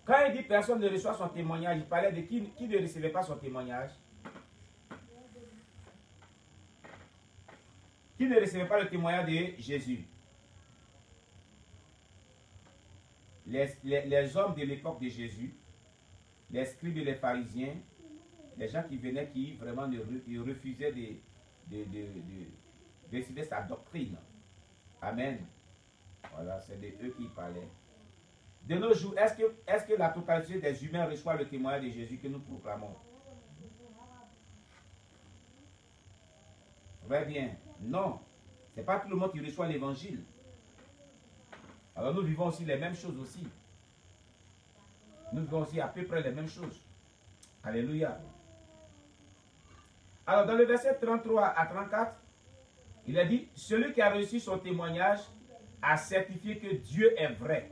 Quand il dit personne ne reçoit son témoignage, il parlait de qui ne recevait pas son témoignage. Qui ne recevait pas le témoignage de Jésus. Les hommes de l'époque de Jésus, les scribes et les pharisiens, les gens qui venaient, qui vraiment ils refusaient de décider sa doctrine. Amen. Voilà, c'est de eux qui parlaient. De nos jours, est-ce que la totalité des humains reçoit le témoignage de Jésus que nous proclamons? Très bien. Non. Ce n'est pas tout le monde qui reçoit l'évangile. Alors nous vivons aussi les mêmes choses aussi. Nous vivons aussi à peu près les mêmes choses. Alléluia. Alors dans le verset 33 à 34, il a dit, celui qui a reçu son témoignage a certifié que Dieu est vrai.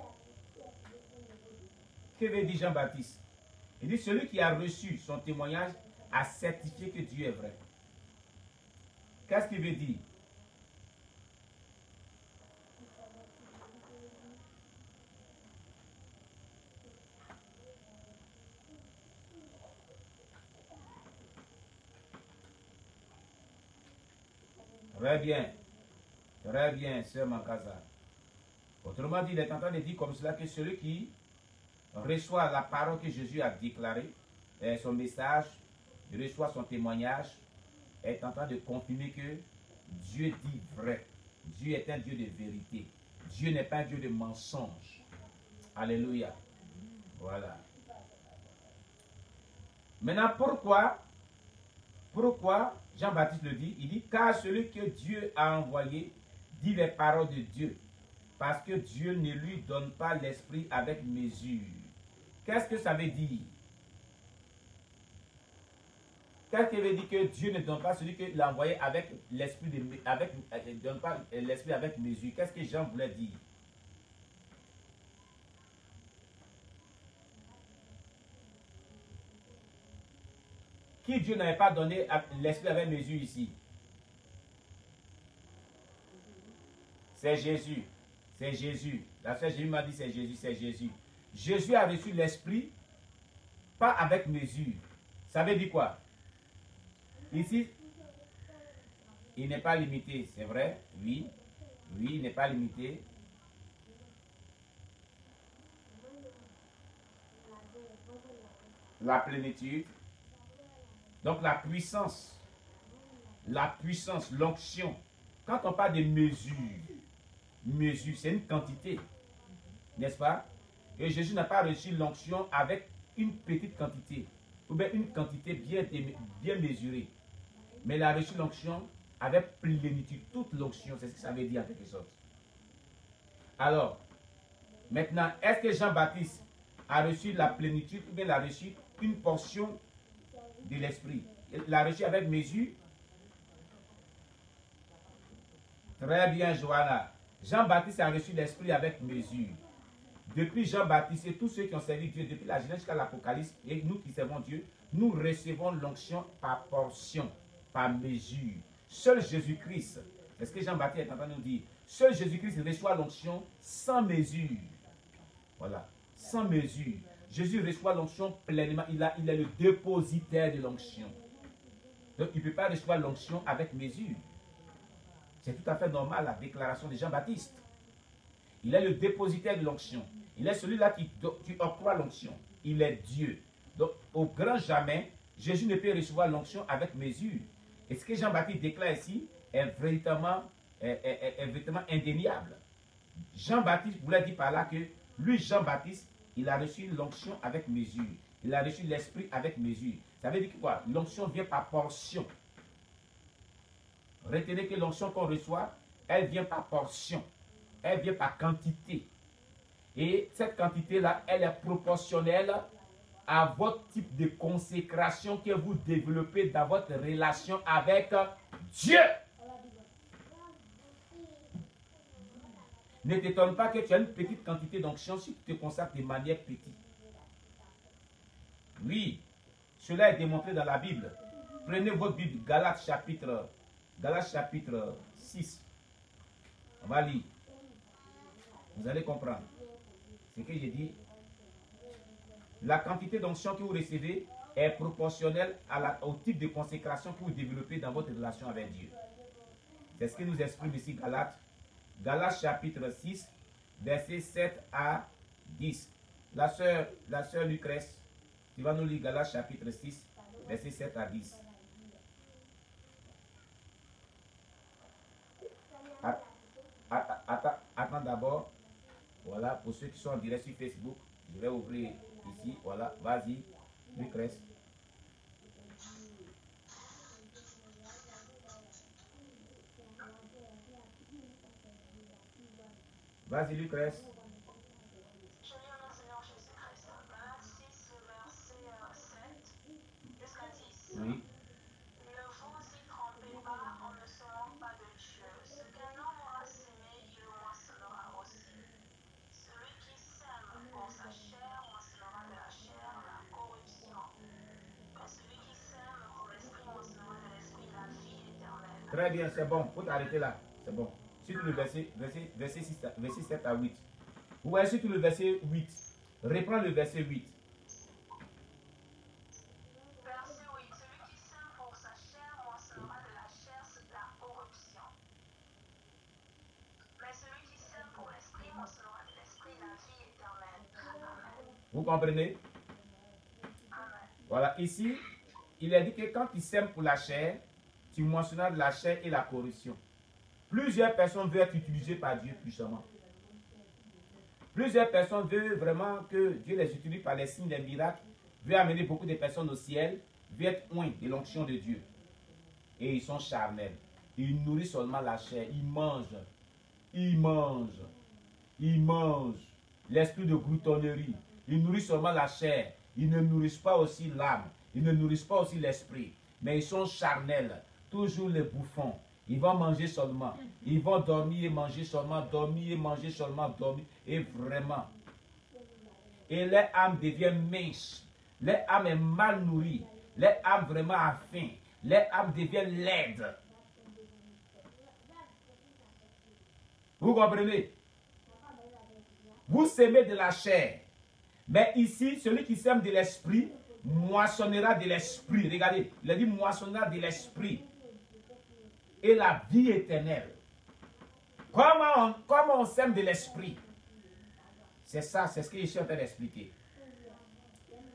Que veut dire Jean-Baptiste? Il dit, celui qui a reçu son témoignage a certifié que Dieu est vrai. Qu'est-ce qu'il veut dire? Très bien, sœur Mankasa. Autrement dit, il est en train de dire comme cela que celui qui reçoit la parole que Jésus a déclarée, son message, reçoit son témoignage, est en train de confirmer que Dieu dit vrai. Dieu est un Dieu de vérité. Dieu n'est pas un Dieu de mensonge. Alléluia. Voilà. Maintenant, pourquoi Jean-Baptiste le dit? Il dit, car celui que Dieu a envoyé dit les paroles de Dieu, parce que Dieu ne lui donne pas l'esprit avec mesure. Qu'est-ce que ça veut dire? Qu'est-ce qui veut dire que Dieu ne donne pas celui qu'il a envoyé avec l'esprit donne pas l'esprit avec mesure? Qu'est-ce que Jean voulait dire? Qui Dieu n'avait pas donné l'esprit avec mesure ici? C'est Jésus. C'est Jésus. La sœur Jésus m'a dit c'est Jésus, c'est Jésus. Jésus a reçu l'esprit, pas avec mesure. Ça veut dire quoi? Ici, il n'est pas limité, c'est vrai? Oui. Oui, il n'est pas limité. La plénitude. Donc la puissance, l'onction. Quand on parle de mesure, c'est une quantité, n'est-ce pas? Et Jésus n'a pas reçu l'onction avec une petite quantité, ou bien une quantité bien mesurée. Mais il a reçu l'onction avec plénitude, toute l'onction, c'est ce que ça veut dire en quelque sorte. Alors, maintenant, est-ce que Jean-Baptiste a reçu la plénitude ou bien il a reçu une portion de l'esprit? Il l'a reçu avec mesure? Très bien, Johanna. Jean-Baptiste a reçu l'esprit avec mesure. Depuis Jean-Baptiste et tous ceux qui ont servi Dieu, depuis la Genèse jusqu'à l'Apocalypse, et nous qui servons Dieu, nous recevons l'onction par portion, par mesure. Seul Jésus-Christ, c'est ce que Jean-Baptiste est en train de nous dire, seul Jésus-Christ reçoit l'onction sans mesure. Voilà, sans mesure. Jésus reçoit l'onction pleinement, il est le dépositaire de l'onction. Donc il ne peut pas recevoir l'onction avec mesure. C'est tout à fait normal la déclaration de Jean-Baptiste. Il est le dépositaire de l'onction. Il est celui-là qui octroie l'onction. Il est Dieu. Donc au grand jamais, Jésus ne peut recevoir l'onction avec mesure. Et ce que Jean-Baptiste déclare ici est véritablement indéniable. Jean-Baptiste voulait dire par là que lui, Jean-Baptiste, il a reçu l'onction avec mesure. Il a reçu l'esprit avec mesure. Ça veut dire quoi? L'onction vient par portion. Retenez que l'onction qu'on reçoit, elle vient par portion. Elle vient par quantité. Et cette quantité-là, elle est proportionnelle à votre type de consécration que vous développez dans votre relation avec Dieu. Ne t'étonne pas que tu as une petite quantité d'onction si tu te consacres de manière petite. Oui, cela est démontré dans la Bible. Prenez votre Bible, Galates chapitre 6. On va lire. Vous allez comprendre ce que j'ai dit. la quantité d'onction que vous recevez est proportionnelle au type de consécration que vous développez dans votre relation avec Dieu. C'est ce que nous exprime ici Galates. Galates chapitre 6, versets 7 à 10. La sœur Lucrèce, tu vas nous lire Galates chapitre 6, versets 7 à 10. Attends d'abord. Voilà, pour ceux qui sont en direct sur Facebook, je vais ouvrir ici. Voilà, vas-y, Lucrèce. Vas-y, Lucrèce. Je lis au nom du Seigneur Jésus-Christ. Galates 6, verset 7 jusqu'à 10. Oui. Ne vous y trompez pas en ne se moquant pas de Dieu. Ce qu'un homme aura semé, il le moissonnera aussi. Celui qui sème pour sa chair moissonnera de la chair la corruption. Mais celui qui sème pour l'esprit moissonnera de l'esprit la vie éternelle. Très bien, c'est bon. Faut t'arrêter là. C'est bon. Surtout le verset 7 à 8. Vous voyez surtout le verset 8. Reprends le verset 8. Verset 8. Celui qui sème pour sa chair moissonnera de la chair la corruption. Mais celui qui sème pour l'esprit moissonnera de l'esprit la vie éternelle. Amen. Vous comprenez? Amen. Voilà. Ici, il est dit que quand tu sèmes pour la chair, tu moissonneras de la chair et la corruption. Plusieurs personnes veulent être utilisées par Dieu puissamment. Plusieurs personnes veulent vraiment que Dieu les utilise par les signes des miracles, veulent amener beaucoup de personnes au ciel, veulent être oints de l'onction de Dieu. Et ils sont charnels. Ils nourrissent seulement la chair. Ils mangent. Ils mangent. Ils mangent. L'esprit de gloutonnerie. Ils nourrissent seulement la chair. Ils ne nourrissent pas aussi l'âme. Ils ne nourrissent pas aussi l'esprit. Mais ils sont charnels. Toujours les bouffons. Ils vont manger seulement. Ils vont dormir et manger seulement. Dormir et manger seulement. Dormir. Et vraiment. Et leur âme devient mince. Leur âme est mal nourrie. Leur âme vraiment a faim. Leur âme devient laide. Vous comprenez? Vous semez de la chair. Mais ici, celui qui sème de l'esprit moissonnera de l'esprit. Regardez, il a dit moissonnera de l'esprit. Et la vie éternelle. Comment on sème de l'esprit? C'est ça, c'est ce que je suis en train d'expliquer.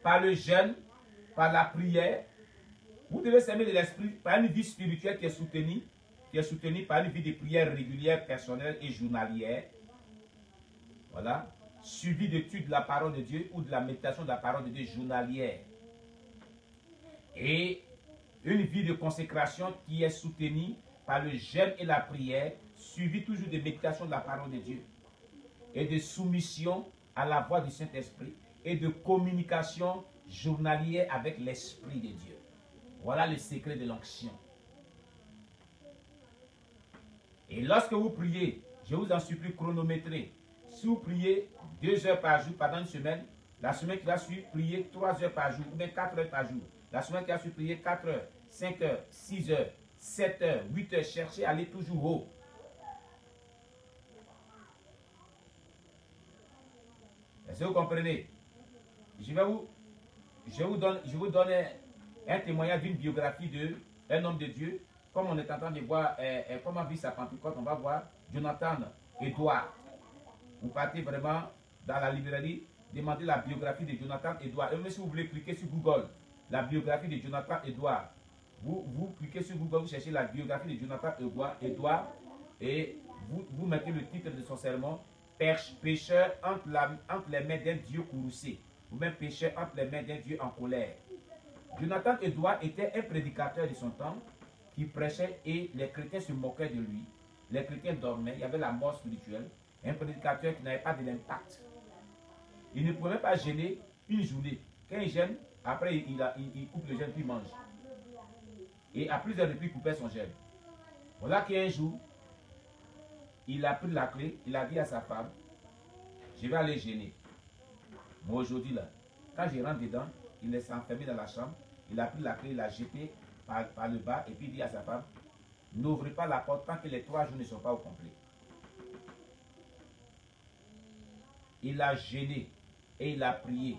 Par le jeûne, par la prière, vous devez s'aimer de l'esprit par une vie spirituelle qui est soutenue par une vie de prière régulière, personnelle et journalière. Voilà. Suivi d'études de la parole de Dieu ou de la méditation de la parole de Dieu journalière. Et une vie de consécration qui est soutenue par le jeûne et la prière, suivi toujours de méditation de la parole de Dieu. Et de soumission à la voix du Saint-Esprit et de communication journalière avec l'Esprit de Dieu. Voilà le secret de l'onction. Et lorsque vous priez, je vous en supplie chronométrer. Si vous priez 2 heures par jour pendant une semaine, la semaine qui va suivre, priez 3 heures par jour, ou bien 4 heures par jour. La semaine qui va suivre, priez 4 heures, 5 heures, 6 heures, 7 heures, 8 heures. Cherchez à aller toujours haut. Est-ce que vous comprenez? Je vous donne un témoignage d'une biographie d'un homme de Dieu. Comme on est en train de voir comment vit sa Pentecôte, on va voir Jonathan Edouard. Vous partez vraiment dans la librairie, demandez la biographie de Jonathan Edouard. Et même si vous voulez cliquer sur Google, la biographie de Jonathan Edouard, vous cliquez sur Google, vous cherchez la biographie de Jonathan Edouard et vous mettez le titre de son sermon, pécheur entre les mains d'un Dieu courroucé, ou même pécheur entre les mains d'un Dieu en colère. Jonathan Edouard était un prédicateur de son temps qui prêchait et les chrétiens se moquaient de lui. Les chrétiens dormaient, il y avait la mort spirituelle. Un prédicateur qui n'avait pas de l'impact. Il ne pouvait pas gêner une journée. Quand il gêne, après il coupe le jeûne puis il mange. Et à plusieurs reprises, il coupait son jeûne. Voilà qu'un jour, il a pris la clé, il a dit à sa femme, je vais aller gêner. Moi aujourd'hui là, quand je rentre dedans, il s'est enfermé dans la chambre, il a pris la clé, il l'a jeté par le bas et puis il dit à sa femme, n'ouvrez pas la porte tant que les 3 jours ne sont pas au complet. Il a gêné et il a prié.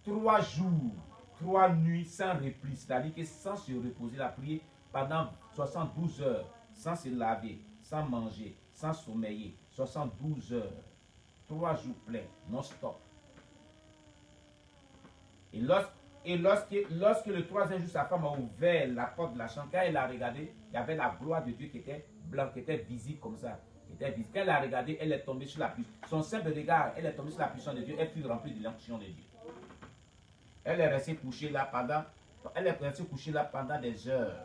3 jours, 3 nuits sans repli, c'est-à-dire que sans se reposer, la prière pendant 72 heures, sans se laver, sans manger, sans sommeiller, 72 heures, 3 jours pleins, non-stop. Et lorsque le 3e jour, sa femme a ouvert la porte de la chambre, quand elle a regardé, il y avait la gloire de Dieu qui était blanche, qui était visible comme ça. Quand elle a regardé, elle est tombée sur la puissance. Son simple regard, elle est tombée sur la puissance de Dieu, elle fut remplie de l'onction de Dieu. Elle est restée couchée là pendant des heures.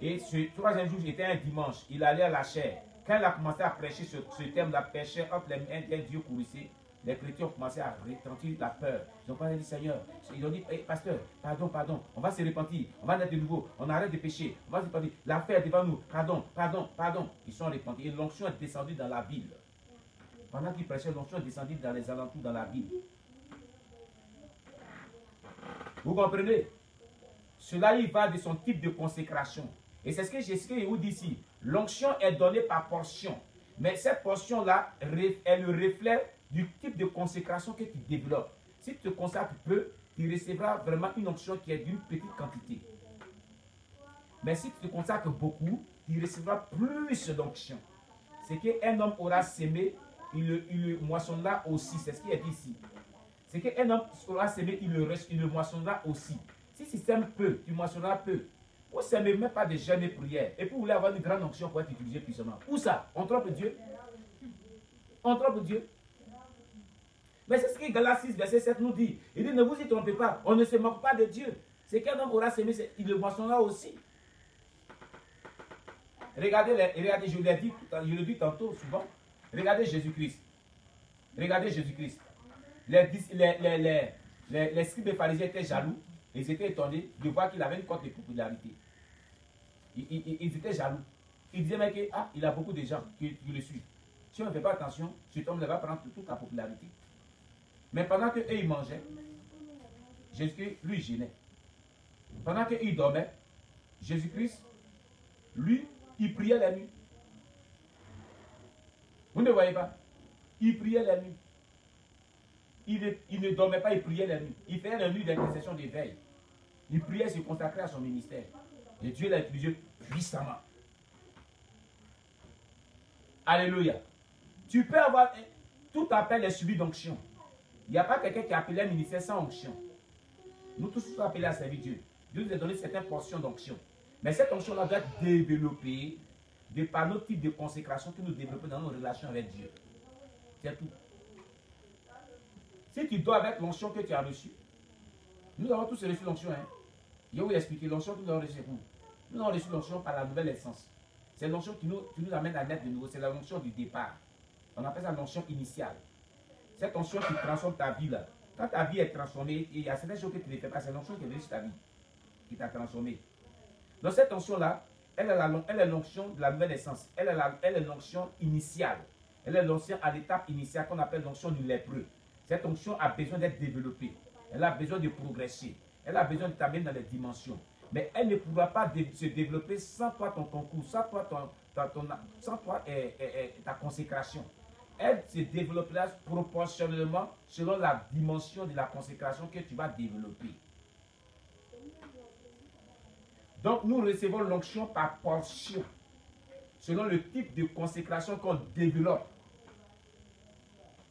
Et ce 3e jour, c'était un dimanche. Il allait à la chair. Quand elle a commencé à prêcher ce thème-là, péché entre les mains d'un Dieu courissé, les chrétiens ont commencé à retentir la peur. Ils ont pas dit Seigneur. Ils ont dit, hey, pasteur, pardon, on va se repentir, on va naître de nouveau, on arrête de pécher, on va se repentir. L'affaire devant nous, pardon. Ils sont repentis. Et l'onction est descendue dans la ville. Pendant qu'ils prêchaient, l'onction est descendue dans les alentours, dans la ville. Vous comprenez? Cela y va de son type de consécration. Et c'est ce que vous dit ici. L'onction est donnée par portion. Mais cette portion-là est le reflet du type de consécration que tu développes. Si tu te consacres peu, tu recevras vraiment une onction qui est d'une petite quantité. Mais si tu te consacres beaucoup, tu recevras plus d'onction. C'est qu'un homme aura sémé, il le moissonnera aussi. C'est ce qui est dit ici. C'est qu'un homme aura sémé, il le moissonnera aussi. Si tu sèmes peu, tu moissonneras peu. Vous ne sèmez même pas de jeûne et prière. Et puis vous voulez avoir une grande onction pour être utilisé puissamment. Où ça? On trompe Dieu? On trompe Dieu? Mais c'est ce que Galates 6, verset 7 nous dit. Il dit, ne vous y trompez pas, on ne se moque pas de Dieu. C'est qu'un homme aura sémé, il le moissonnera aussi. Regardez, je le dis tantôt, souvent. Regardez Jésus-Christ. Regardez Jésus-Christ. Les scribes et pharisiens étaient jaloux. Ils étaient étonnés de voir qu'il avait une cote de popularité. Ils étaient jaloux. Ils disaient, mais il a beaucoup de gens qui le suivent. Si on ne fait pas attention, cet homme va prendre toute la popularité. Mais pendant qu'eux, ils mangeaient, Jésus-Christ, lui, il gênait. Pendant qu'ils dormaient, Jésus-Christ, lui, il priait la nuit. Vous ne voyez pas? Il priait la nuit. Il ne dormait pas, il priait la nuit. Il faisait la nuit d'intercession d'éveil. Il priait, se consacrait à son ministère. Et Dieu l'a utilisé puissamment. Alléluia. Tu peux avoir... Tout appel est suivi d'onction. Il n'y a pas quelqu'un qui a appelé un ministère sans onction. Nous tous sommes appelés à servir Dieu. Dieu nous a donné certaines portions d'onction. Mais cette onction-là doit être développée de par nos types de consécration que nous développons dans nos relations avec Dieu. C'est tout. Si tu dois avec l'onction que tu as reçue, nous avons tous reçu l'onction. Je vais vous expliquer l'onction que nous avons reçue. Nous avons reçu l'onction par la nouvelle essence. C'est l'onction qui nous amène à naître de nouveau. C'est la l'onction du départ. On appelle ça l'onction initiale. Cette onction qui transforme ta vie là. Quand ta vie est transformée, il y a certaines choses que tu ne fais pas. C'est l'onction qui est venue sur ta vie, qui t'a transformé. Donc cette onction-là, elle est l'onction de la nouvelle essence. Elle est l'onction initiale. Elle est l'onction à l'étape initiale qu'on appelle l'onction du lépreux. Cette onction a besoin d'être développée. Elle a besoin de progresser. Elle a besoin de t'amener dans les dimensions. Mais elle ne pourra pas se développer sans toi ton concours, sans toi, ta consécration. Elle se développera proportionnellement selon la dimension de la consécration que tu vas développer. Donc nous recevons l'onction par portion, selon le type de consécration qu'on développe.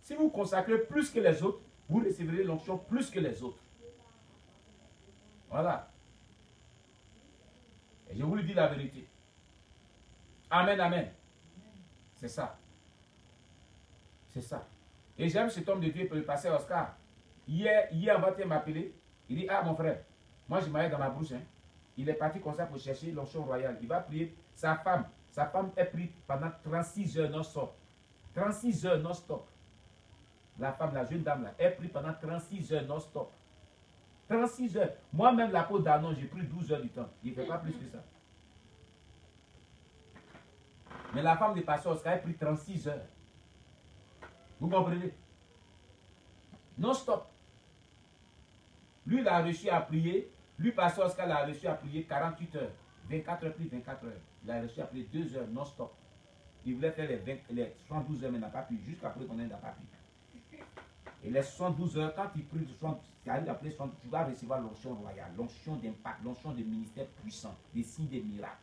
Si vous consacrez plus que les autres, vous recevrez l'onction plus que les autres. Voilà. Et je vous le dis la vérité. Amen, amen. C'est ça. C'est ça. Et j'aime cet homme de Dieu, le pasteur Oscar. Hier avant de m'appeler, il dit, ah mon frère, moi je m'arrête dans ma brousse. Il est parti comme ça pour chercher l'onction royale. Il va prier. Sa femme est prise pendant 36 heures non-stop. 36 heures non-stop. La femme, la jeune dame là, est prise pendant 36 heures non-stop. 36 heures. Moi-même, la peau d'Anon, j'ai pris 12 heures du temps. Il ne fait pas plus que ça. Mais la femme de pasteur Oscar a pris 36 heures. Vous comprenez? Non-stop. Lui, il a reçu à prier. Lui, pasteur Oscar, l'a reçu à prier 48 heures. 24 heures plus 24 heures. Il a reçu à prier 2 heures non-stop. Il voulait faire les 72 heures, mais il n'a pas pu. Jusqu'après qu'on n'a pas pu. Et les 72 heures, quand tu pries, tu arrives après 72, tu vas recevoir l'onction royale, l'onction d'impact, l'onction de ministère puissant, des signes, des miracles.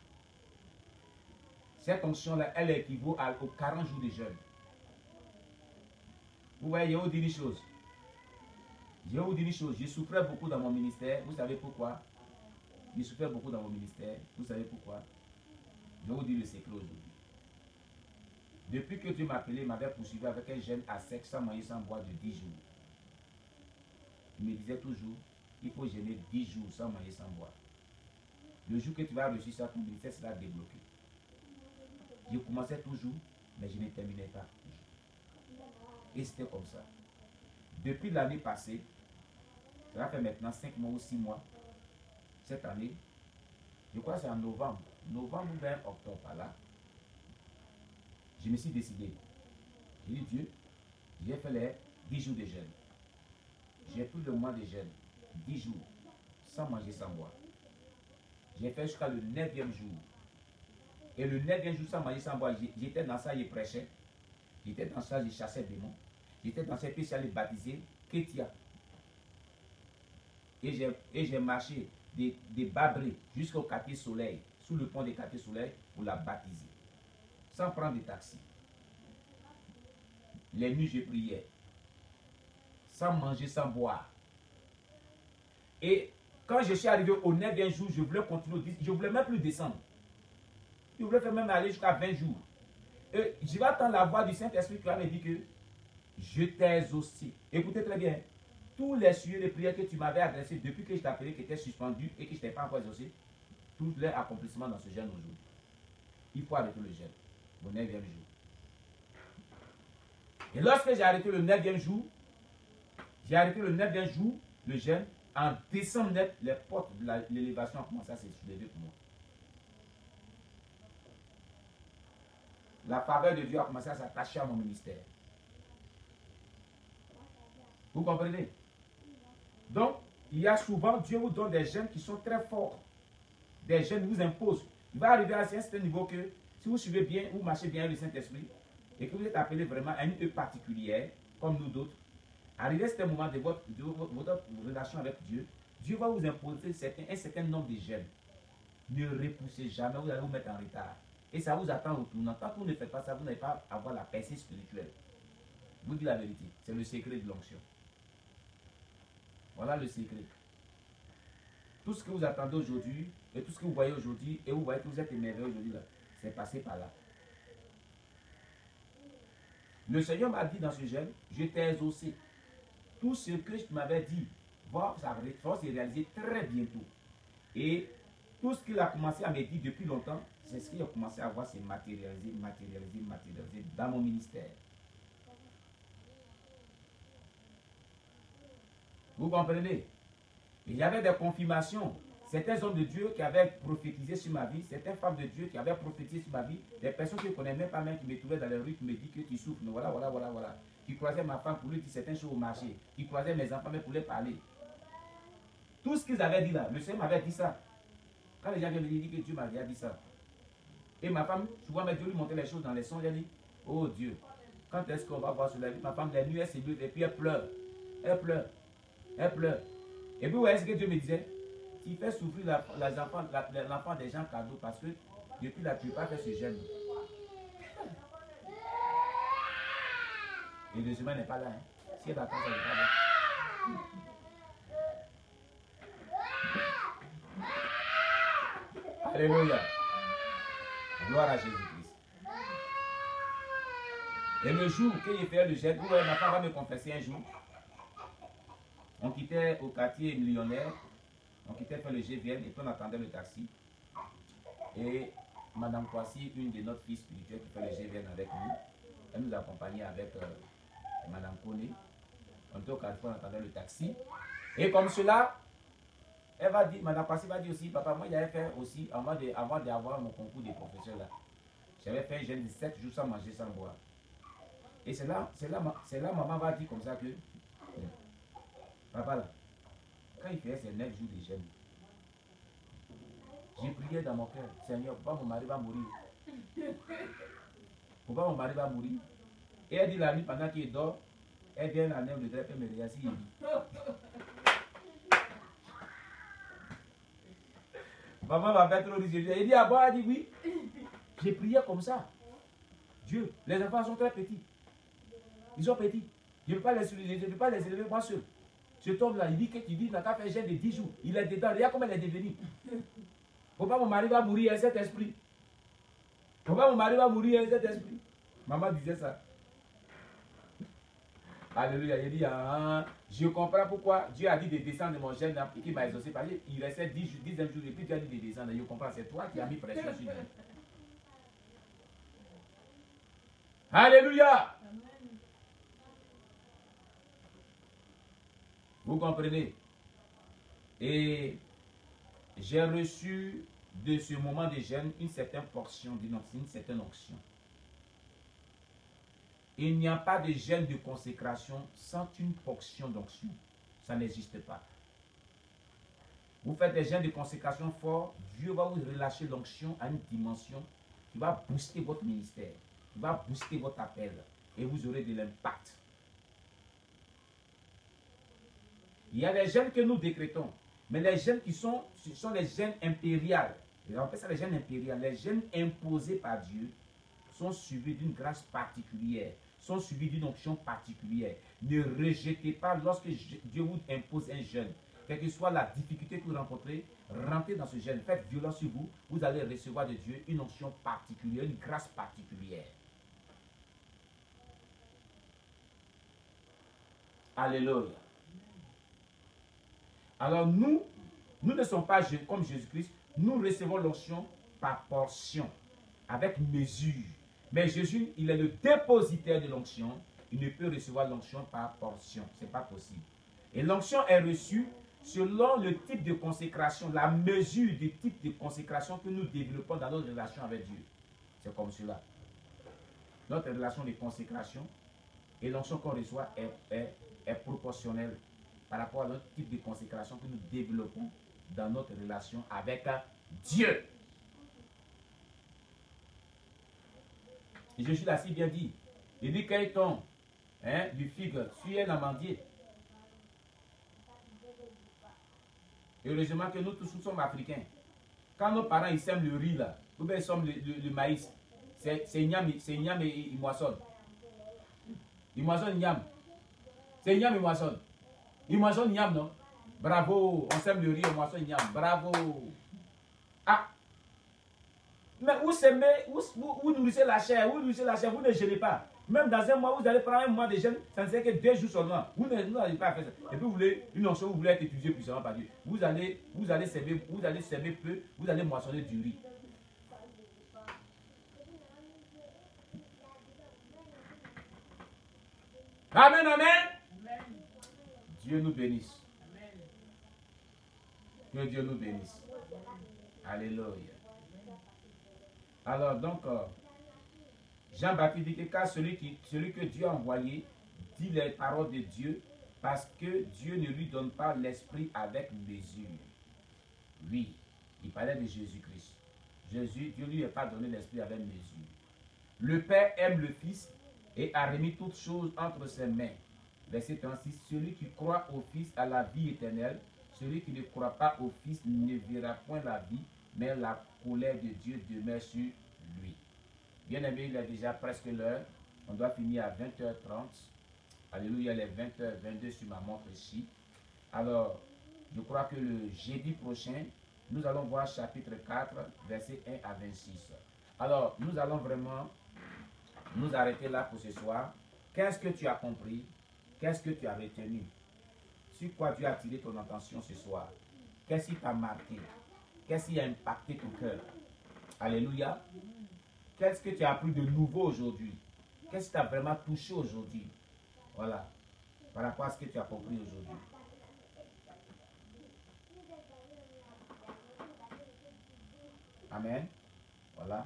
Cette onction-là, elle équivaut aux 40 jours de jeûne. Vous voyez, je vais vous dire une chose. Je vais vous dire une chose. Je souffrais beaucoup dans mon ministère. Vous savez pourquoi? Je souffrais beaucoup dans mon ministère. Vous savez pourquoi? Je vais vous dire le secret aujourd'hui. Depuis que Dieu m'a appelé, il m'avait poursuivi avec un jeûne à sec, sans manger, sans boire de 10 jours. Il me disait toujours, il faut jeûner 10 jours sans manger, sans boire. Le jour que tu vas réussir ça, ton ministère sera débloqué. Je commençais toujours, mais je ne terminais pas. Et c'était comme ça. Depuis l'année passée, ça va faire maintenant 5 mois ou 6 mois, cette année, je crois que c'est en novembre ou vers octobre, par là, je me suis décidé. J'ai dit, Dieu, j'ai fait les 10 jours de jeûne. J'ai pris le mois de jeûne, 10 jours, sans manger, sans boire. J'ai fait jusqu'à le 9e jour. Et le 9e jour, sans manger, sans boire, j'étais dans ça, je prêchais. J'étais dans ça, je chassais des démons. J'étais dans cette pièce, j'allais baptiser Kétia. Et j'ai marché des Babrés jusqu'au quartier Soleil, sous le pont des quartiers Soleil, pour la baptiser. Sans prendre de taxi. Les nuits, je priais. Sans manger, sans boire. Et quand je suis arrivé au 9e jour, je voulais continuer. Je ne voulais même plus descendre. Je voulais même aller jusqu'à 20 jours. Et je vais attendre la voix du Saint-Esprit qui va me dire que je t'ai exaucé. Écoutez très bien. Tous les sujets de prière que tu m'avais adressés depuis que je t'ai appelé, qui étaient suspendus et que je ne t'ai pas encore exaucé, tous les accomplissements dans ce jeûne aujourd'hui. Il faut arrêter le jeûne au 9e jour. Et lorsque j'ai arrêté le 9e jour, le jeûne, en décembre net, les portes de l'élévation ont commencé à se soulever pour moi. La faveur de Dieu a commencé à s'attacher à mon ministère. Vous comprenez? Donc, il y a souvent, Dieu vous donne des jeunes qui sont très forts. Des jeunes vous imposent. Il va arriver à un certain niveau que, si vous suivez bien, vous marchez bien avec le Saint-Esprit, et que vous êtes appelé vraiment à une œuvre particulière, comme nous d'autres, arrivé à ce moment de votre relation avec Dieu, Dieu va vous imposer un certain nombre de jeunes. Ne repoussez jamais, vous allez vous mettre en retard. Et ça vous attend au tournant. Tant que vous ne faites pas ça, vous n'allez pas avoir la percée spirituelle. Je vous dis la vérité, c'est le secret de l'onction. Voilà le secret. Tout ce que vous attendez aujourd'hui, et tout ce que vous voyez aujourd'hui, et vous voyez que vous êtes émerveillé aujourd'hui, c'est passé par là. Le Seigneur m'a dit dans ce jeûne, je t'ai exaucé. Tout ce que je m'avais dit va se réaliser très bientôt. Et tout ce qu'il a commencé à me dire depuis longtemps, c'est ce qu'il a commencé à voir se matérialiser dans mon ministère. Vous comprenez? Il y avait des confirmations. Certains hommes de Dieu qui avaient prophétisé sur ma vie, certaines femmes de Dieu qui avaient prophétisé sur ma vie, des personnes que je ne connais même pas, même qui me trouvaient dans les rues, qui me disent que tu souffres. Voilà. Qui croisaient ma femme pour lui dire certaines choses au marché. Qui croisaient mes enfants même pour les parler. Tout ce qu'ils avaient dit là, le Seigneur m'avait dit ça. Quand les gens viennent me dire que Dieu m'avait dit ça. Et ma femme, souvent, Dieu lui montrait les choses dans les songes. Elle dit, oh Dieu, quand est-ce qu'on va voir cela? Ma femme, la nuit, elle se lève et puis elle pleure. Elle pleure. Et puis, vous voyez ce que Dieu me disait? Tu fais souffrir l'enfant des gens cadeaux parce que depuis là, tu ne peux pas faire ce jeûne. Et le chemin n'est pas là. Hein. Si elle va attendre, elle n'est pas là. Alléluia. Gloire à Jésus-Christ. Et le jour que j'ai fait le jeûne, ma femme va me confesser un jour. On quittait au quartier millionnaire, on quittait faire le GVN et puis on attendait le taxi. Et Madame Kwasi, une de notre fille spirituelle qui fait le GVN avec nous, elle nous accompagnait avec Madame Kone. On était au carrefour, on attendait le taxi. Et comme cela, elle va dire, Madame Kwasi va dire aussi, papa, moi j'avais fait aussi, avant d'avoir mon concours de professeur là, j'avais fait un jeûne de 7 jours sans manger, sans boire. Et c'est là, maman va dire comme ça que, papa là, quand il faisait ses 9 jours de jeûne, j'ai prié dans mon cœur, Seigneur, pourquoi mon mari va mourir? Pourquoi mon mari va mourir? Et elle dit la nuit, pendant qu'il dort, Elle vient en aime de très mais regarde si il dit. Maman va faire trop risque. Il dit, ah bon, elle dit oui. J'ai prié comme ça. Dieu, les enfants sont très petits. Ils sont petits. Je ne peux pas les élever moi seul. Cet homme-là, il dit que tu dis, il n'a qu'à faire un jeûne de 10 jours. Il est dedans. Regarde comment elle est devenue. Pourquoi mon mari va mourir avec cet esprit? Pourquoi mon mari va mourir avec cet esprit? Maman disait ça. Alléluia. Il dit, ah, je comprends pourquoi Dieu a dit de descendre de mon jeûne et qu'il m'a exaucé. Parce qu'il restait 10 jours et puis Dieu a dit de descendre. Je comprends. C'est toi qui as mis pression sur Dieu. Alléluia. Vous comprenez? Et j'ai reçu de ce moment de jeûne une certaine portion, une certaine onction. Il n'y a pas de jeûne de consécration sans une portion d'onction. Ça n'existe pas. Vous faites des jeûnes de consécration forts, Dieu va vous relâcher l'onction à une dimension qui va booster votre ministère, qui va booster votre appel et vous aurez de l'impact. Il y a les jeûnes que nous décrétons, mais les jeûnes ce sont les jeûnes impériales. On appelle ça les jeûnes impériales. Les jeûnes imposés par Dieu sont suivis d'une grâce particulière, sont suivis d'une onction particulière. Ne rejetez pas lorsque Dieu vous impose un jeûne. Quelle que soit la difficulté que vous rencontrez, rentrez dans ce jeûne, faites violence sur vous, vous allez recevoir de Dieu une onction particulière, une grâce particulière. Alléluia. Alors nous ne sommes pas comme Jésus-Christ, nous recevons l'onction par portion, avec mesure. Mais Jésus, il est le dépositaire de l'onction, il ne peut recevoir l'onction par portion, ce n'est pas possible. Et l'onction est reçue selon le type de consécration, la mesure du type de consécration que nous développons dans notre relation avec Dieu. C'est comme cela. Notre relation de consécration et l'onction qu'on reçoit est proportionnelle par rapport à notre type de consécration que nous développons dans notre relation avec Dieu. Et Jésus l'a si bien dit. Il dit qu'il tombe du figue sur un amandier. Et heureusement que nous tous nous sommes africains. Quand nos parents ils sèment le riz là, ou bien ils sèment le maïs, c'est Niam et ils moissonnent. Ils moissonnent Niam. C'est Niam et moissonnent. Ils moissonnent Niam, non? Bravo, on sème le riz, on moissonne Niam. Bravo. Ah! Mais vous nourrissez la chair, vous ne gênez pas. Même dans un mois, vous allez prendre un mois de jeûne, ça ne sert que 2 jours seulement. Vous n'allez pas faire ça. Et puis vous voulez une onction, vous voulez être utilisé puissamment par Dieu. Vous allez s'aimer peu, vous allez moissonner du riz. Amen, amen. Dieu nous bénisse. Que Dieu nous bénisse. Alléluia. Alors donc, Jean-Baptiste dit que car celui que Dieu a envoyé dit les paroles de Dieu parce que Dieu ne lui donne pas l'esprit avec mesure. Oui, il parlait de Jésus-Christ. Dieu ne lui a pas donné l'esprit avec mesure. Le Père aime le Fils et a remis toutes choses entre ses mains. Verset 36, celui qui croit au Fils a la vie éternelle. Celui qui ne croit pas au Fils ne verra point la vie, mais la colère de Dieu demeure sur lui. Bien aimé, il est déjà presque l'heure. On doit finir à 20h30. Alléluia, il est 20h22 sur ma montre ici. Alors, je crois que le jeudi prochain, nous allons voir chapitre 4, versets 1 à 26. Alors, nous allons vraiment nous arrêter là pour ce soir. Qu'est-ce que tu as compris? Qu'est-ce que tu as retenu? Sur quoi Dieu a attiré ton attention ce soir? Qu'est-ce qui t'a marqué? Qu'est-ce qui a impacté ton cœur? Alléluia. Qu'est-ce que tu as appris de nouveau aujourd'hui? Qu'est-ce qui t'a vraiment touché aujourd'hui? Voilà. Par rapport à ce que tu as compris aujourd'hui. Amen. Voilà.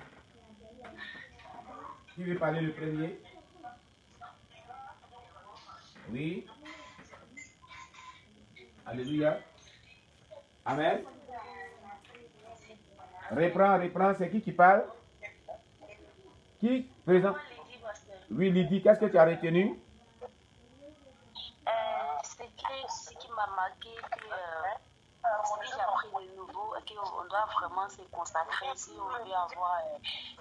Qui veut parler le premier? Oui. Alléluia. Amen. Reprends. C'est qui parle? Qui présente? Oui, Lydie, qu'est-ce que tu as retenu? remarqué, on doit vraiment se consacrer si on veut avoir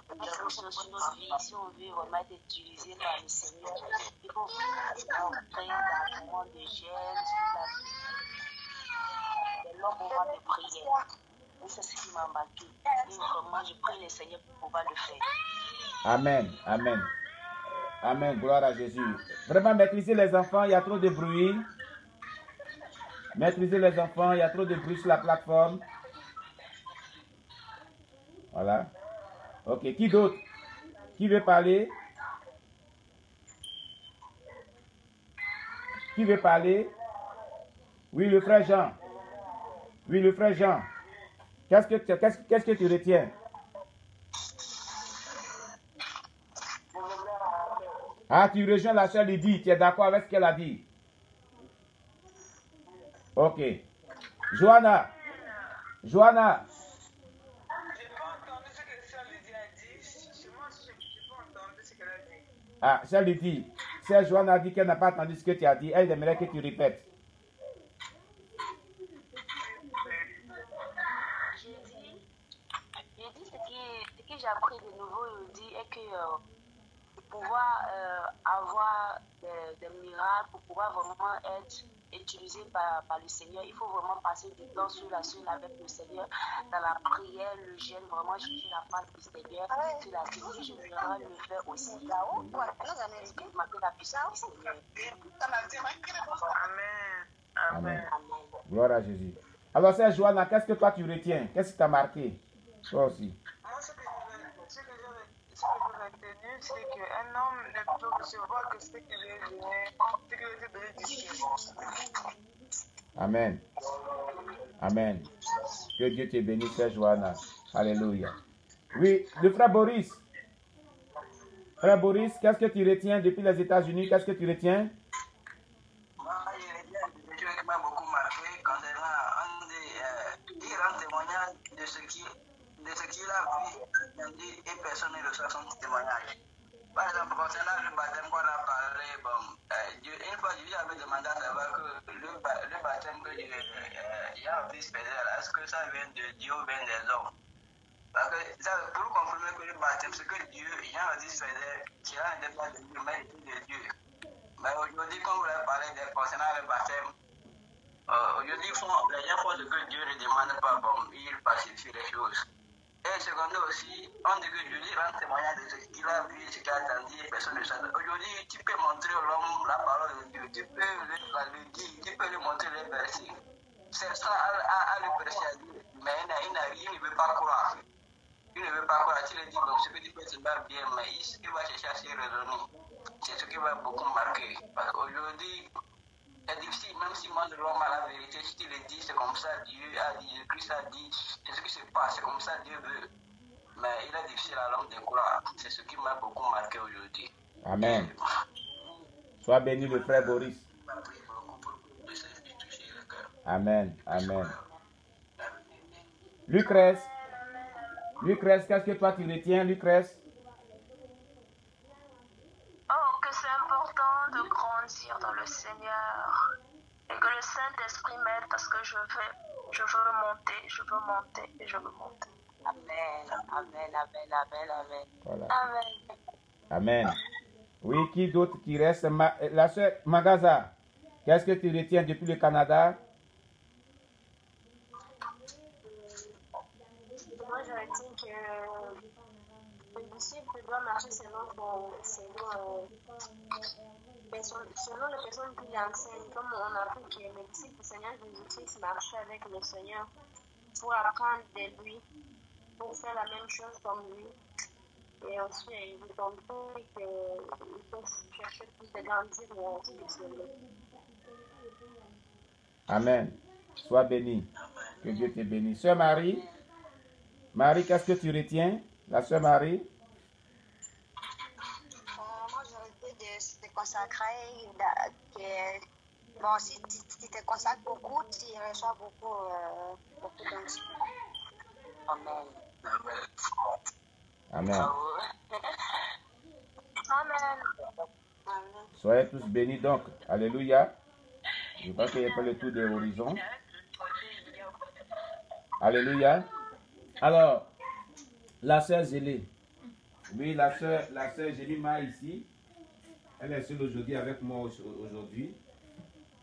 des ressources sur notre vie, si on veut vraiment être utilisé par le Seigneur. Il faut vraiment entrer dans un moment de gêne, des longs moments de prière. Et c'est ce qui m'a marqué. Et vraiment, je prie le Seigneur pour pouvoir le faire. Amen, amen. Amen, gloire à Jésus. Vraiment, maîtrisez les enfants, il y a trop de bruit. Maîtrisez les enfants, il y a trop de bruit sur la plateforme. Voilà. Ok, qui d'autre? Qui veut parler? Qui veut parler? Oui, le frère Jean. Oui, le frère Jean. Qu'est-ce que tu retiens? Ah, tu rejoins la sœur Lydie. Tu es d'accord avec ce qu'elle a dit? Ok. Johanna. Johanna. Je n'ai pas entendu ce que sœur Lydie a dit. Moi, je n'ai pas entendu ce qu'elle a dit. Ah, sœur Lydie. Sœur Johanna a dit qu'elle n'a pas entendu ce que tu as dit. Elle aimerait que tu répètes. J'ai dit ce que j'ai appris de nouveau, il dit, est que pour pouvoir avoir des miracles, pour pouvoir vraiment être utilisé par le Seigneur, il faut vraiment passer du temps sur la scène avec le Seigneur, dans la prière, le jeûne, vraiment chercher la face du Seigneur, sur la scène. Je voudrais le faire aussi. Parce que ma la puissance du Seigneur. Amen. Amen. Amen. Gloire à Jésus. Alors, sœur Johanna, qu'est-ce que toi tu retiens? Qu'est-ce qui t'a marqué? Toi aussi. Moi, ce que j'ai retenu, c'est qu'un homme ne peut recevoir que ce qu'il est donné, ce qu'il est donné du ciel. Amen. Amen. Que Dieu te bénisse, sœur Johanna. Alléluia. Oui, le frère Boris. Frère Boris, qu'est-ce que tu retiens depuis les États-Unis? Qu'est-ce que tu retiens? Moi, je retiens quelque chose qui m'a beaucoup marqué concernant un des grands témoignages de ce qu'il a vu et personne ne reçoit son témoignage. Par exemple, concernant le baptême qu'on a parlé, une fois Dieu avait demandé à savoir que le baptême que Jean-Baptiste faisait, est-ce que ça vient de Dieu ou vient des hommes? Parce que ça, pour confirmer que le baptême, ce que Jean-Baptiste faisait, cela n'était pas de Dieu, mais de Dieu. Mais aujourd'hui, comme vous l'avez parlé concernant le baptême, aujourd'hui, les gens font ce que Dieu ne demande pas, ils pacifient les choses. Et secondaire aussi, on dit que Jésus rend témoignage de ce qu'il a vu, ce qu'il a entendu, et personne ne sait. Aujourd'hui, tu peux montrer à l'homme la parole de Dieu, tu peux le dire, tu peux lui montrer les versets. C'est ça à le persuader, mais il ne veut pas croire. Il ne veut pas croire, tu lui dis, donc ce que tu peux se battre bien, mais il va chercher à se raisonner. C'est ce qui va beaucoup marquer. Parce qu'aujourd'hui, c'est difficile, même si moi je l'homme à la vérité, si tu le dis, c'est comme ça Dieu a dit, Christ a dit, c'est ce qui se passe, c'est comme ça Dieu veut. Mais il est difficile à l'homme de croire. C'est ce qui m'a beaucoup marqué aujourd'hui. Amen. Sois béni le frère Boris. Amen. Amen. Lucrèce, qu'est-ce que toi tu retiens, Lucrèce? Oh, que c'est important de grandir dans le Seigneur et que le Saint-Esprit m'aide parce que je veux monter. Amen, amen, amen, amen, amen. Voilà. Amen. Amen. Oui, qui d'autre qui reste? La sœur Magaza, qu'est-ce que tu retiens depuis le Canada? Moi, je retiens que le disciple doit marcher selon les personnes qui l'enseignent. Comme on a vu que le disciple du Seigneur Jésus-Christ marchait avec le Seigneur pour apprendre de lui, pour faire la même chose comme lui. Et ensuite, il nous compris qu'il faut chercher plus de grandir spirituellement. Amen. Sois béni. Que Dieu te bénisse. Sœur Marie, qu'est-ce que tu retiens? La sœur Marie? Moi, je retiens de se consacrer. Bon, si tu te consacres beaucoup, tu reçois beaucoup d'onction. Amen. Amen. Amen. Soyez tous bénis donc. Alléluia. Je crois qu'il n'y a pas le tour de l'horizon. Alléluia. Alors, la sœur Zélé. Oui, la sœur Jemima ici. Elle est seule aujourd'hui avec moi aujourd'hui.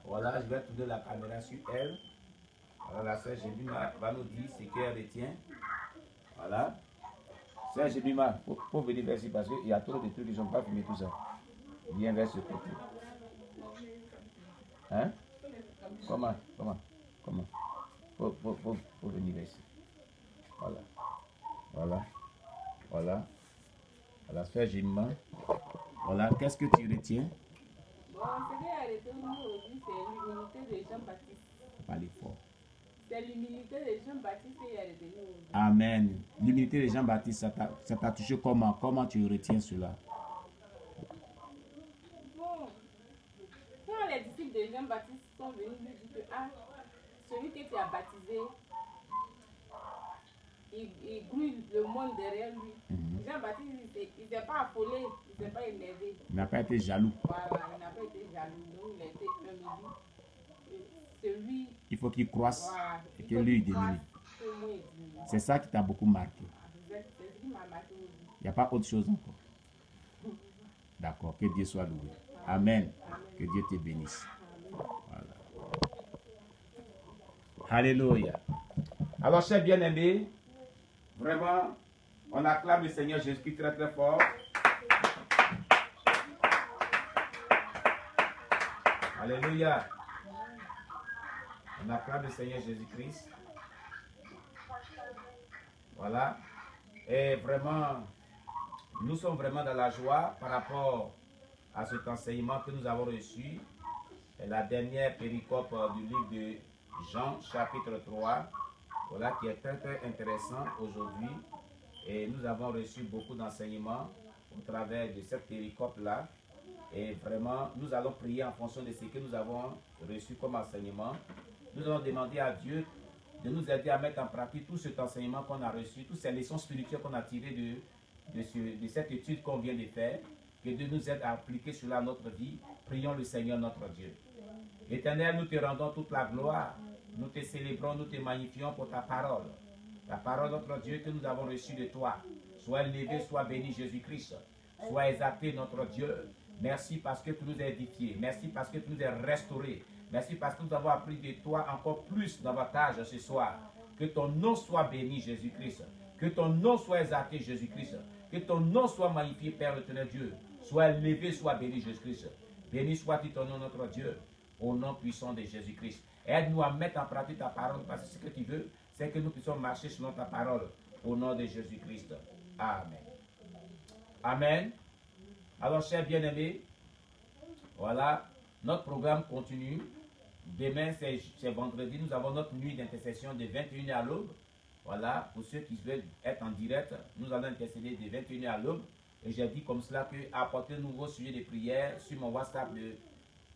Voilà, je vais tourner la caméra sur elle. Alors, la sœur Jemima va nous dire ce qu'elle retient. Voilà. Sœur Jemima, il faut venir vers ici parce qu'il y a trop de trucs qui ne sont pas filmés tout ça. Viens vers ce côté. Hein? Comment? Faut venir vers ici. Voilà. Voilà, sœur Jemima. Voilà, qu'est-ce que tu retiens? Bon, ce que j'ai retenu aujourd'hui, c'est l'humilité de Jean-Baptiste. Parlez fort. C'est l'humilité de Jean-Baptiste que j'ai retenu aujourd'hui. Amen. L'humilité de Jean-Baptiste, ça t'a touché comment? Comment tu retiens cela? Bon, quand les disciples de Jean-Baptiste sont venus lui dire que celui que tu as baptisé, il grouille le monde derrière lui. Jean-Baptiste, il ne s'est pas affolé, il ne s'est pas énervé. Il n'a pas été jaloux. Voilà, il n'a pas été jaloux, donc il a été humilié. Celui, Il faut qu'il croisse voilà, et que lui il diminue. C'est ça qui t'a beaucoup marqué. C'est ce qui m'a marqué aujourd'hui. Il n'y a pas autre chose encore. D'accord, que Dieu soit loué. Amen. Que Dieu te bénisse. Voilà. Alléluia. Alors, chers bien-aimés, vraiment, on acclame le Seigneur Jésus-Christ très très fort. Alléluia. On acclame le Seigneur Jésus-Christ. Voilà. Et vraiment, nous sommes vraiment dans la joie par rapport à cet enseignement que nous avons reçu. Et la dernière péricope du livre de Jean, chapitre 3. Voilà, qui est très très intéressant aujourd'hui. Et nous avons reçu beaucoup d'enseignements au travers de cette péricope-là. Et vraiment, nous allons prier en fonction de ce que nous avons reçu comme enseignement. Nous allons demander à Dieu de nous aider à mettre en pratique tout cet enseignement qu'on a reçu, toutes ces leçons spirituelles qu'on a tirées de cette étude qu'on vient de faire. Que Dieu nous aide à appliquer cela à notre vie. Prions le Seigneur notre Dieu. Éternel, nous te rendons toute la gloire. Nous te célébrons, nous te magnifions pour ta parole. La parole, notre Dieu, que nous avons reçue de toi. Sois élevé, sois béni, Jésus-Christ. Sois exalté, notre Dieu. Merci parce que tu nous as édifiés. Merci parce que tu nous as restaurés. Merci parce que nous avons appris de toi encore plus davantage ce soir. Que ton nom soit béni, Jésus-Christ. Que ton nom soit exalté, Jésus-Christ. Que ton nom soit magnifié, Père éternel Dieu. Sois élevé, sois béni, Jésus-Christ. Béni soit-il ton nom, notre Dieu. Au nom puissant de Jésus-Christ. Aide-nous à mettre en pratique ta parole, parce que ce que tu veux, c'est que nous puissions marcher selon ta parole. Au nom de Jésus-Christ. Amen. Amen. Alors, chers bien-aimés, voilà, notre programme continue. Demain, c'est vendredi, nous avons notre nuit d'intercession de 21h à l'aube. Voilà, pour ceux qui veulent être en direct, nous allons intercéder de 21h à l'aube. Et j'ai dit comme cela que apportez-nous vos sujets de prière sur mon WhatsApp de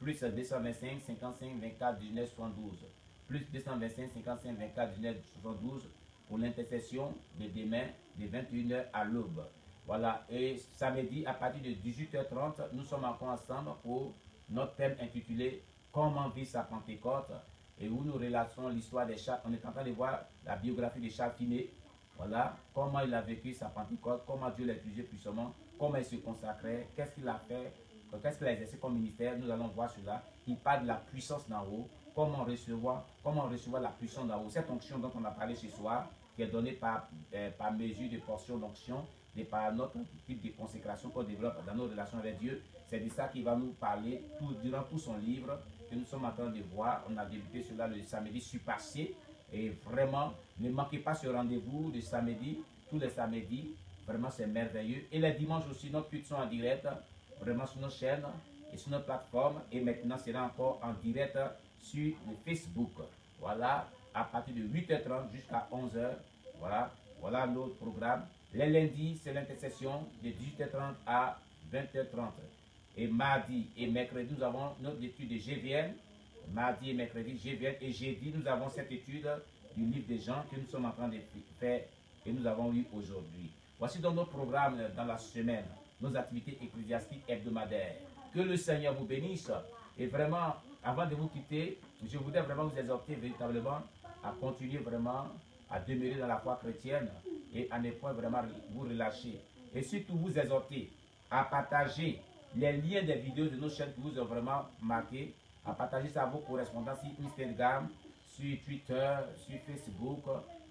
plus 225 55 24 19 72. Plus 225 55 24 19 72 pour l'intercession de demain de 21h à l'aube. Voilà, et samedi à partir de 18h30, nous sommes encore ensemble pour notre thème intitulé Comment vivre sa Pentecôte, et où nous relatons l'histoire des Charles. On est en train de voir la biographie de Charles Finet. Voilà, comment il a vécu sa Pentecôte, comment Dieu l'a utilisé puissamment, comment il se consacrait, qu'est-ce qu'il a fait, qu'est-ce qu'il a exercé comme ministère. Nous allons voir cela. Il parle de la puissance d'en haut, comment recevoir la puissance d'en haut. Cette onction dont on a parlé ce soir, qui est donnée par mesure de portion d'onction, et par notre type de consécration qu'on développe dans nos relations avec Dieu. C'est de ça qu'il va nous parler durant tout son livre que nous sommes en train de voir. On a débuté cela le samedi surpassé. Et vraiment, ne manquez pas ce rendez-vous de samedi, tous les samedis. Vraiment, c'est merveilleux. Et les dimanches aussi, nos cultes sont en direct, vraiment sur nos chaînes et sur nos plateformes. Et maintenant, c'est là encore en direct sur le Facebook. Voilà, à partir de 8h30 jusqu'à 11h. Voilà notre programme. Les lundis, c'est l'intercession de 18h30 à 20h30. Et mardi et mercredi, nous avons notre étude de GVN. Mardi et mercredi, GVN. Et jeudi, nous avons cette étude du livre des gens que nous sommes en train de faire et nous avons eu aujourd'hui. Voici donc nos programmes dans la semaine, nos activités ecclésiastiques hebdomadaires. Que le Seigneur vous bénisse. Et vraiment, avant de vous quitter, je voudrais vraiment vous exhorter véritablement à continuer vraiment à demeurer dans la foi chrétienne et à ne point vraiment vous relâcher. Et surtout vous exhorter à partager les liens des vidéos de nos chaînes qui vous ont vraiment marqué, à partager ça à vos correspondants sur Instagram, sur Twitter, sur Facebook,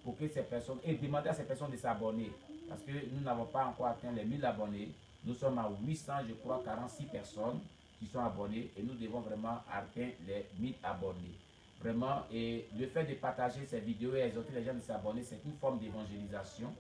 pour que ces personnes, et demander à ces personnes de s'abonner, parce que nous n'avons pas encore atteint les 1000 abonnés. Nous sommes à 800, je crois, 46 personnes qui sont abonnées, et nous devons vraiment atteindre les 1000 abonnés. Vraiment, et le fait de partager ces vidéos et exhorter les gens de s'abonner, c'est une forme d'évangélisation.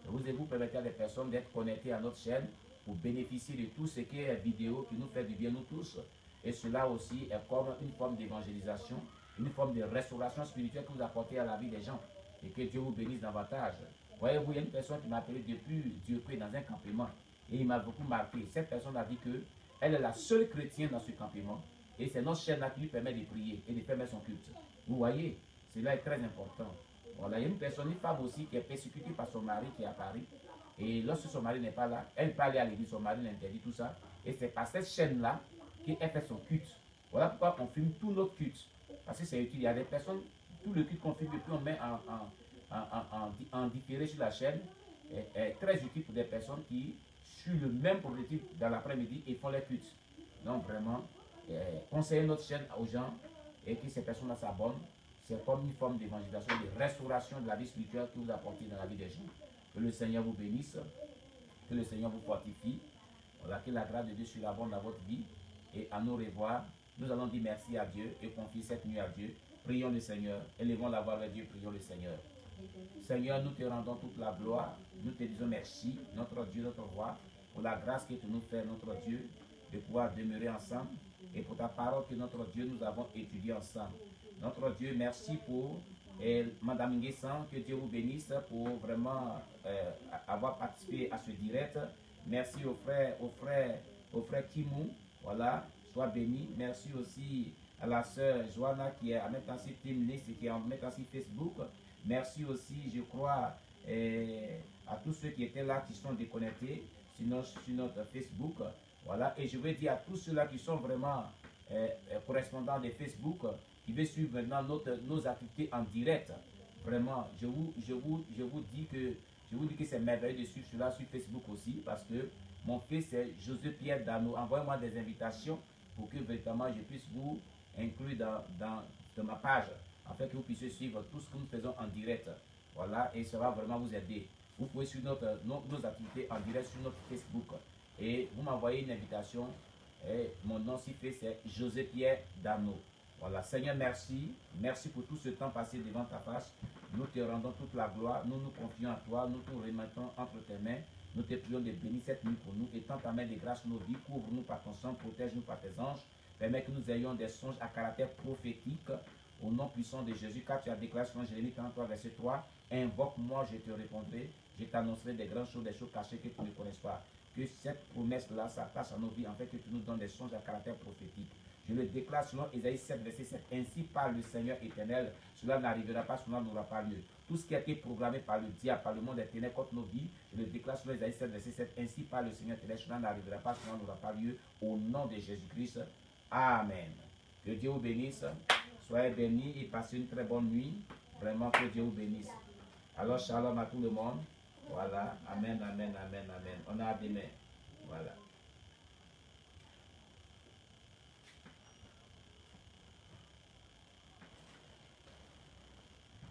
Vous permettez à des personnes d'être connectées à notre chaîne pour bénéficier de tout ce qui est vidéo qui nous fait du bien, nous tous. Et cela aussi est comme une forme d'évangélisation, une forme de restauration spirituelle que vous apportez à la vie des gens. Et que Dieu vous bénisse davantage. Voyez-vous, il y a une personne qui m'a appelé depuis Dieu dans un campement. Et il m'a beaucoup marqué. Cette personne a dit qu'elle est la seule chrétienne dans ce campement. Et c'est notre chaîne là qui lui permet de prier et de permettre son culte. Vous voyez, cela est très important. Voilà, il y a une personne, une femme aussi qui est persécutée par son mari qui est à Paris. Et lorsque son mari n'est pas là, elle peut aller à l'église, son mari l'interdit, tout ça. Et c'est par cette chaîne-là qu'elle fait son culte. Voilà pourquoi on filme tout notre culte. Parce que c'est utile. Il y a des personnes, tout le culte qu'on filme, et puis on met en différé sur la chaîne, est très utile pour des personnes qui suivent le même objectif dans l'après-midi et font les cultes. Donc vraiment, conseiller notre chaîne aux gens et que ces personnes-là s'abonnent. C'est comme une forme d'évangélisation, de restauration de la vie spirituelle que vous apportez dans la vie des gens. Que le Seigneur vous bénisse, que le Seigneur vous fortifie. Voilà, que la grâce de Dieu surabonde dans votre vie. Et à nous revoir, nous allons dire merci à Dieu et confier cette nuit à Dieu. Prions le Seigneur, élevons la voix vers Dieu, prions le Seigneur. Seigneur, nous te rendons toute la gloire. Nous te disons merci, notre Dieu, notre roi, pour la grâce que tu nous fais, notre Dieu, de pouvoir demeurer ensemble. Et pour ta parole que notre Dieu, nous avons étudié ensemble. Notre Dieu, merci pour Madame Nguessan, que Dieu vous bénisse pour vraiment avoir participé à ce direct. Merci au frère Kimou, voilà, sois béni. Merci aussi à la sœur Joanna qui est en même temps sur Team List et qui est en même temps sur Facebook. Merci aussi, je crois, à tous ceux qui étaient là, qui sont déconnectés sur notre Facebook. Voilà, et je veux dire à tous ceux-là qui sont vraiment correspondants de Facebook, qui veulent suivre maintenant nos activités en direct. Vraiment, je vous dis que c'est merveilleux de suivre cela sur Facebook aussi, parce que mon fils c'est José Pierre Dano. Envoyez-moi des invitations pour que véritablement je puisse vous inclure dans ma page, afin que vous puissiez suivre tout ce que nous faisons en direct. Voilà, et ça va vraiment vous aider. Vous pouvez suivre nos activités en direct sur notre Facebook. Et vous m'envoyez une invitation. Et mon nom si fait, c'est José Pierre Dano. Voilà, Seigneur, merci. Merci pour tout ce temps passé devant ta face. Nous te rendons toute la gloire. Nous nous confions à toi. Nous te remettons entre tes mains. Nous te prions de bénir cette nuit pour nous. Étends ta main de grâce sur nos vies. Couvre-nous par ton sang. Protège-nous par tes anges. Permets que nous ayons des songes à caractère prophétique. Au nom puissant de Jésus, car tu as déclaré sur Jérémie 43, verset 3. Invoque-moi, je te répondrai. Je t'annoncerai des grandes choses, des choses cachées que tu ne connais pas. Que cette promesse-là s'attache à nos vies, en fait, que tu nous donnes des songes à caractère prophétique. Je le déclare selon Ésaïe 7, verset 7. Ainsi parle le Seigneur éternel. Cela n'arrivera pas, cela n'aura pas lieu. Tout ce qui a été programmé par le diable, par le monde des ténèbres contre nos vies, je le déclare selon Ésaïe 7, verset 7. Ainsi parle le Seigneur éternel. Cela n'arrivera pas, cela n'aura pas lieu. Au nom de Jésus-Christ. Amen. Que Dieu vous bénisse. Soyez bénis et passez une très bonne nuit. Vraiment, que Dieu vous bénisse. Alors, shalom à tout le monde. Voilà. Amen, amen, amen, amen. On a demain. Voilà.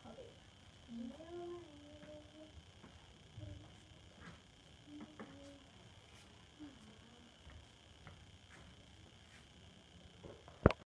Okay.